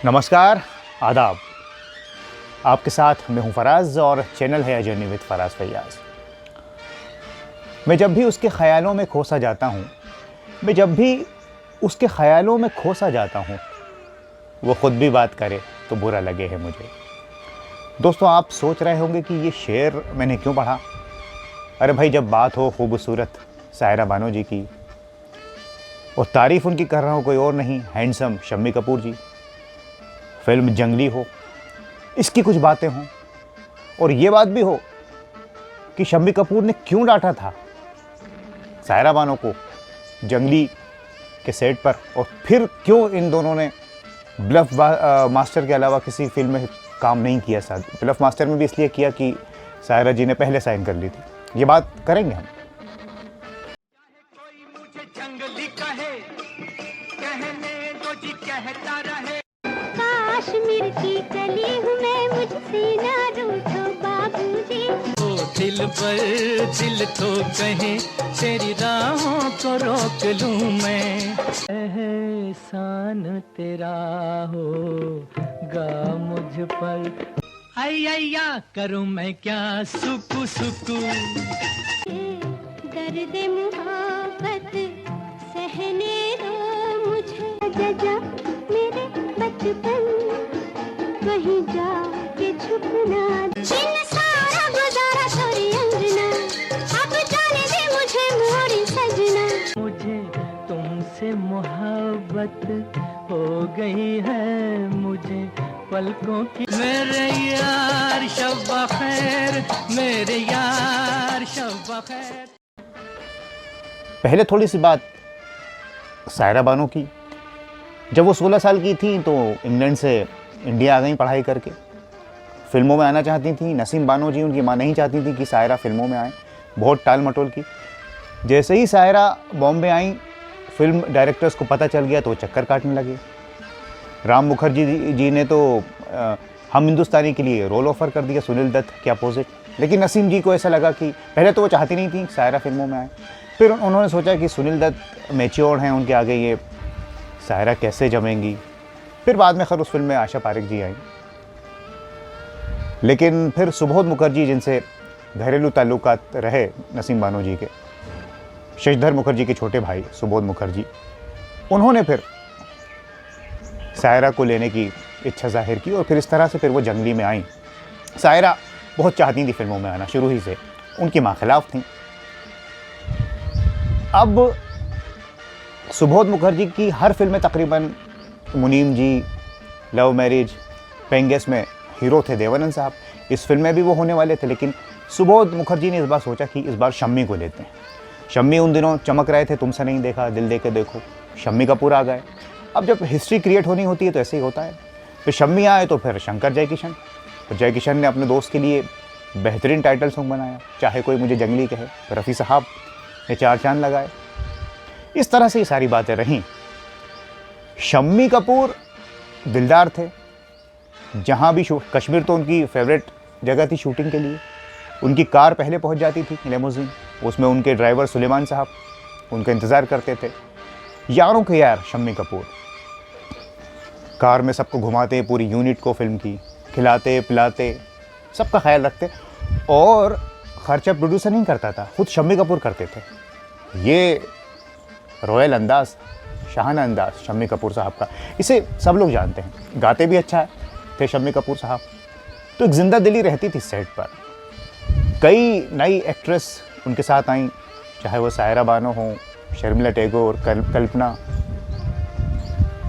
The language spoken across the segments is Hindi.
नमस्कार, आदाब। आपके साथ मैं हूं फराज और चैनल है जर्नी विद फराज फैयाज। मैं जब भी उसके ख्यालों में खोसा जाता हूं वो ख़ुद भी बात करे तो बुरा लगे है मुझे। दोस्तों, आप सोच रहे होंगे कि ये शेर मैंने क्यों पढ़ा। अरे भाई, जब बात हो खूबसूरत सायरा बानो जी की और तारीफ़ उनकी कर रहा हूँ कोई और नहीं, हैंडसम शम्मी कपूर जी, फिल्म जंगली हो, इसकी कुछ बातें हों और ये बात भी हो कि शम्मी कपूर ने क्यों डांटा था सायरा बानो को जंगली के सेट पर, और फिर क्यों इन दोनों ने ब्लफ मास्टर के अलावा किसी फिल्म में काम नहीं किया। साथ ब्लफ मास्टर में भी इसलिए किया कि सायरा जी ने पहले साइन कर ली थी। ये बात करेंगे हम। कश्मीर की कली हूँ मैं, मुझसे ना रूठो बाबूजी। ओ दिल पर दिल तो कहे तेरी राहों को रोक लूं मैं। एहसान तेरा होगा मुझ पर, आया करूं मैं क्या सुकू सुकू। दर्द मुहब्बत सहने दो मुझे, जजा मेरे बचपन कहीं जाके छुपना। जिन सारा गुजारा छोरी अंजना, अब जाने दे मुझे मोरी सजना। मुझे तुमसे मोहब्बत हो गई है, मुझे पलकों की। मेरे यार शब खैर, मेरे यार शब खैर। पहले थोड़ी सी बात सायरा बानो की। जब वो 16 साल की थी तो इंग्लैंड से इंडिया आ गई पढ़ाई करके। फिल्मों में आना चाहती थी। नसीम बानो जी, उनकी माँ, नहीं चाहती थी कि सायरा फिल्मों में आए, बहुत टाल मटोल की। जैसे ही सायरा बॉम्बे आई, फिल्म डायरेक्टर्स को पता चल गया तो वो चक्कर काटने लगे। राम मुखर्जी जी ने तो हम हिंदुस्तानी के लिए रोल ऑफ़र कर दिया सुनील दत्त के अपोजिट। लेकिन नसीम जी को ऐसा लगा कि पहले तो वो चाहती नहीं थी सायरा फिल्मों में आए, फिर उन्होंने सोचा कि सुनील दत्त मैच्योर हैं, उनके आगे ये सायरा कैसे जमेंगी। फिर बाद में खैर उस फिल्म में आशा पारेख जी आई। लेकिन फिर सुबोध मुखर्जी, जिनसे घरेलू ताल्लुकात रहे नसीम बानो जी के, शशिधर मुखर्जी के छोटे भाई सुबोध मुखर्जी, उन्होंने फिर सायरा को लेने की इच्छा जाहिर की और फिर इस तरह से फिर वो जंगली में आई। सायरा बहुत चाहती थी फिल्मों में आना, शुरू ही से उनकी माँ खिलाफ थी। अब सुबोध मुखर्जी की हर फिल्म में तकरीबन, मुनीम जी, लव मैरिज, पेंगेस में हीरो थे देवानंद साहब, इस फिल्म में भी वो होने वाले थे। लेकिन सुबोध मुखर्जी ने इस बार सोचा कि इस बार शम्मी को लेते हैं। शम्मी उन दिनों चमक रहे थे, तुमसे नहीं देखा, दिल दे के देखो, शम्मी कपूर आ गए। अब जब हिस्ट्री क्रिएट होनी होती है तो ऐसे ही होता है। फिर शम्मी आए तो फिर शंकर जयकिशन, तो जयकिशन ने अपने दोस्त के लिए बेहतरीन टाइटल सॉन्ग बनाया, चाहे कोई मुझे जंगली कहे। रफ़ी साहब ने चार चांद लगाए। इस तरह से ये सारी बातें रहीं। शम्मी कपूर दिलदार थे, जहाँ भी कश्मीर तो उनकी फेवरेट जगह थी शूटिंग के लिए। उनकी कार पहले पहुँच जाती थी, लेमोजिन, उसमें उनके ड्राइवर सुलेमान साहब उनका इंतज़ार करते थे। यारों के यार शम्मी कपूर, कार में सबको घुमाते, पूरी यूनिट को फिल्म की, खिलाते पिलाते, सबका ख्याल रखते। और खर्चा प्रोड्यूसर नहीं करता था, खुद शम्मी कपूर करते थे। ये रॉयल अंदाज, शाहाना अंदाज शम्मी कपूर साहब का, इसे सब लोग जानते हैं। गाते भी अच्छा थे शम्मी कपूर साहब। तो एक जिंदा दिली रहती थी सेट पर। कई नई एक्ट्रेस उनके साथ आई, चाहे वो सायरा बानो हो, शर्मिला टैगोर, कल्पना।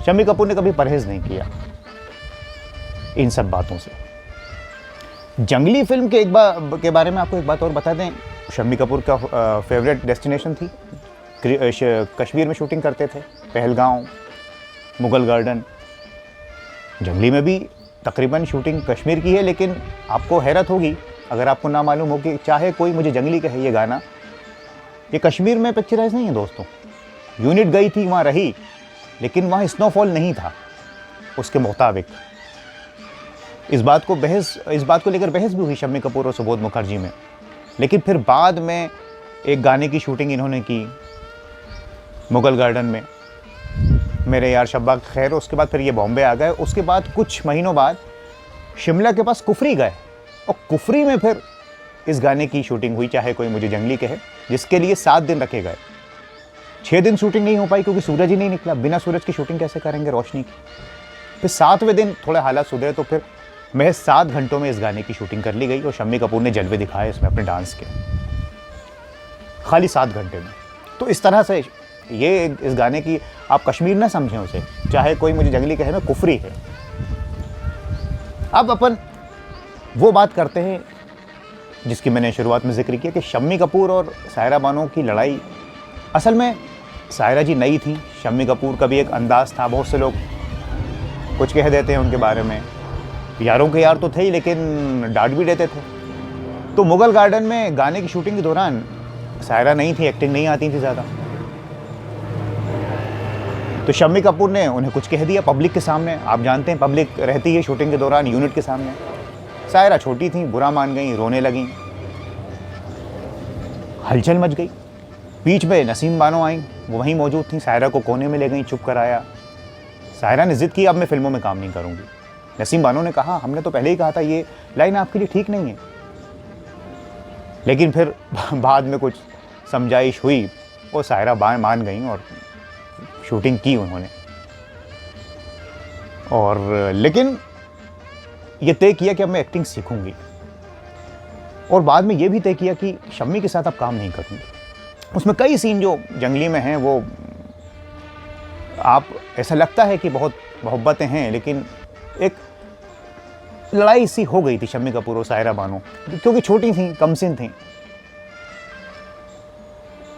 शम्मी कपूर ने कभी परहेज़ नहीं किया इन सब बातों से। जंगली फिल्म के बारे में आपको एक बात और बता दें। शम्मी कपूर का फेवरेट डेस्टिनेशन थी, कश्मीर में शूटिंग करते थे, पहलगांव, मुगल गार्डन। जंगली में भी तकरीबन शूटिंग कश्मीर की है। लेकिन आपको हैरत होगी अगर आपको ना मालूम हो कि चाहे कोई मुझे जंगली कहे, ये गाना ये कश्मीर में पिक्चराइज नहीं है दोस्तों। यूनिट गई थी, वहाँ रही, लेकिन वहाँ स्नोफॉल नहीं था उसके मुताबिक। इस बात को लेकर बहस भी हुई शम्मी कपूर और सुबोध मुखर्जी में। लेकिन फिर बाद में एक गाने की शूटिंग इन्होंने की मुगल गार्डन में, मेरे यार शब्बा खैर, उसके बाद फिर ये बॉम्बे आ गए। उसके बाद कुछ महीनों बाद शिमला के पास कुफरी गए और कुफरी में फिर इस गाने की शूटिंग हुई, चाहे कोई मुझे जंगली कहे, जिसके लिए 7 दिन रखे गए। 6 दिन शूटिंग नहीं हो पाई क्योंकि सूरज ही नहीं निकला। बिना सूरज की शूटिंग कैसे करेंगे रोशनी की। फिर 7वें दिन थोड़े हालात सुधरे तो फिर महज 7 घंटों में इस गाने की शूटिंग कर ली गई और शम्मी कपूर ने जलवे दिखाए इसमें अपने डांस के, खाली 7 घंटे में। तो इस तरह से ये इस गाने की आप कश्मीर ना समझें उसे, चाहे कोई मुझे जंगली कहे, में कुफरी है। अब अपन वो बात करते हैं जिसकी मैंने शुरुआत में जिक्र किया कि शम्मी कपूर और सायरा बानो की लड़ाई। असल में सायरा जी नई थी, शम्मी कपूर का भी एक अंदाज़ था। बहुत से लोग कुछ कह देते हैं उनके बारे में, यारों के यार तो थे ही लेकिन डांट भी देते थे। तो मुगल गार्डन में गाने की शूटिंग के दौरान सायरा नहीं थी, एक्टिंग नहीं आती थी ज़्यादा, तो शम्मी कपूर ने उन्हें कुछ कह दिया पब्लिक के सामने। आप जानते हैं पब्लिक रहती है शूटिंग के दौरान यूनिट के सामने। सायरा छोटी थी, बुरा मान गई, रोने लगीं, हलचल मच गई। बीच में नसीम बानो आई, वो वहीं मौजूद थी, सायरा को कोने में ले गई, चुप कराया। सायरा ने जिद की अब मैं फिल्मों में काम नहीं करूंगी। नसीम बानो ने कहा हमने तो पहले ही कहा था ये लाइन आपके लिए ठीक नहीं है। लेकिन फिर बाद में कुछ समझाइश हुई और सायरा मान गई और शूटिंग की उन्होंने। और लेकिन ये तय किया कि अब मैं एक्टिंग सीखूंगी और बाद में ये भी तय किया कि शम्मी के साथ अब काम नहीं करूंगी। उसमें कई सीन जो जंगली में हैं वो आप ऐसा लगता है कि बहुत मोहब्बतें हैं, लेकिन एक लड़ाई सी हो गई थी शम्मी कपूर और सायरा बानो, क्योंकि छोटी थी, कमसिन थी।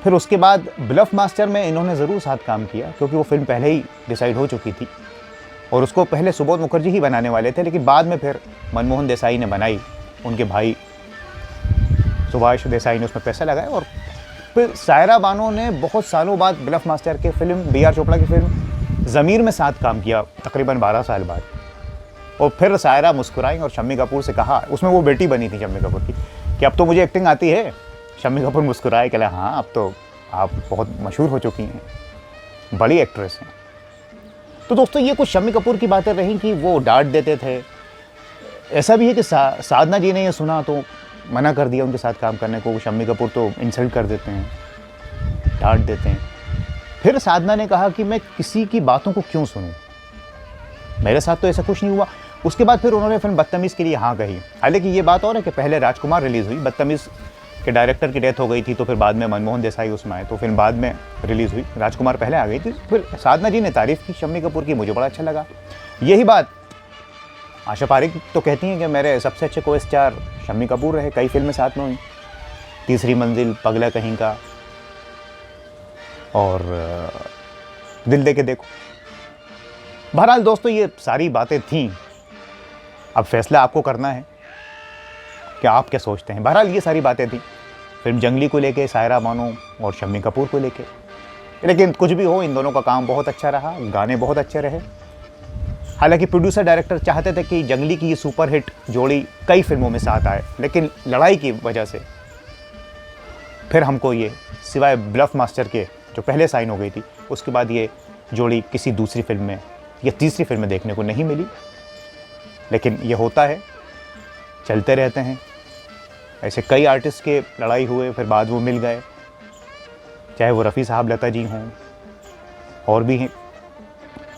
फिर उसके बाद ब्लफ मास्टर में इन्होंने ज़रूर साथ काम किया क्योंकि वो फिल्म पहले ही डिसाइड हो चुकी थी और उसको पहले सुबोध मुखर्जी ही बनाने वाले थे, लेकिन बाद में फिर मनमोहन देसाई ने बनाई, उनके भाई सुभाष देसाई ने उसमें पैसा लगाया। और फिर सायरा बानो ने बहुत सालों बाद ब्लफ मास्टर के फिल्म B.R. चोपड़ा की फिल्म ज़मीर में साथ काम किया, तकरीबन 12 साल बाद। और फिर सायरा मुस्कुराई और शम्मी कपूर से कहा, उसमें वो बेटी बनी थी शम्मी कपूर की, कि अब तो मुझे एक्टिंग आती है। शम्मी कपूर मुस्कुराए, कहला हाँ अब तो आप बहुत मशहूर हो चुकी हैं, बड़ी एक्ट्रेस हैं। तो दोस्तों ये कुछ शम्मी कपूर की बातें रहीं कि वो डांट देते थे। ऐसा भी है कि साधना जी ने ये सुना तो मना कर दिया उनके साथ काम करने को। शम्मी कपूर तो इंसल्ट कर देते हैं, डांट देते हैं। फिर साधना ने कहा कि मैं किसी की बातों को क्यों सुनूं, मेरे साथ तो ऐसा कुछ नहीं हुआ। उसके बाद फिर उन्होंने फिल्म बदतमीज़ के लिए हाँ कही। हालांकि ये बात और है कि पहले राजकुमार रिलीज़ हुई, बदतमीज़ के डायरेक्टर की डेथ हो गई थी, तो फिर बाद में मनमोहन देसाई उसमें आए, तो फिल्म बाद में रिलीज़ हुई, राजकुमार पहले आ गई थी। फिर साधना जी ने तारीफ़ की शम्मी कपूर की, मुझे बड़ा अच्छा लगा। यही बात आशा पारेख तो कहती हैं कि मेरे सबसे अच्छे को स्टार शम्मी कपूर रहे, कई फिल्में साथ में हुई, तीसरी मंजिल, पगला कहीं का और दिल दे के देखो। बहरहाल दोस्तों ये सारी बातें थीं, अब फैसला आपको करना है कि आप क्या सोचते हैं। बहरहाल ये सारी बातें थी फिल्म जंगली को लेके, सायरा बानो और शम्मी कपूर को लेके। लेकिन कुछ भी हो, इन दोनों का काम बहुत अच्छा रहा, गाने बहुत अच्छे रहे। हालांकि प्रोड्यूसर डायरेक्टर चाहते थे कि जंगली की ये सुपरहिट जोड़ी कई फिल्मों में साथ आए, लेकिन लड़ाई की वजह से फिर हमको ये सिवाय ब्लफ मास्टर के जो पहले साइन हो गई थी, उसके बाद ये जोड़ी किसी दूसरी फिल्म में या तीसरी फिल्म में देखने को नहीं मिली। लेकिन ये होता है, चलते रहते हैं। ऐसे कई आर्टिस्ट के लड़ाई हुए, फिर बाद वो मिल गए, चाहे वो रफ़ी साहब, लता जी हों और भी हैं।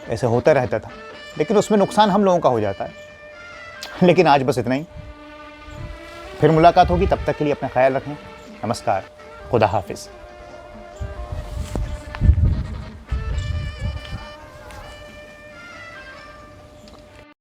ऐसे होता रहता था, लेकिन उसमें नुकसान हम लोगों का हो जाता है। लेकिन आज बस इतना ही, फिर मुलाकात होगी, तब तक के लिए अपना ख्याल रखें। नमस्कार, खुदा हाफिज़।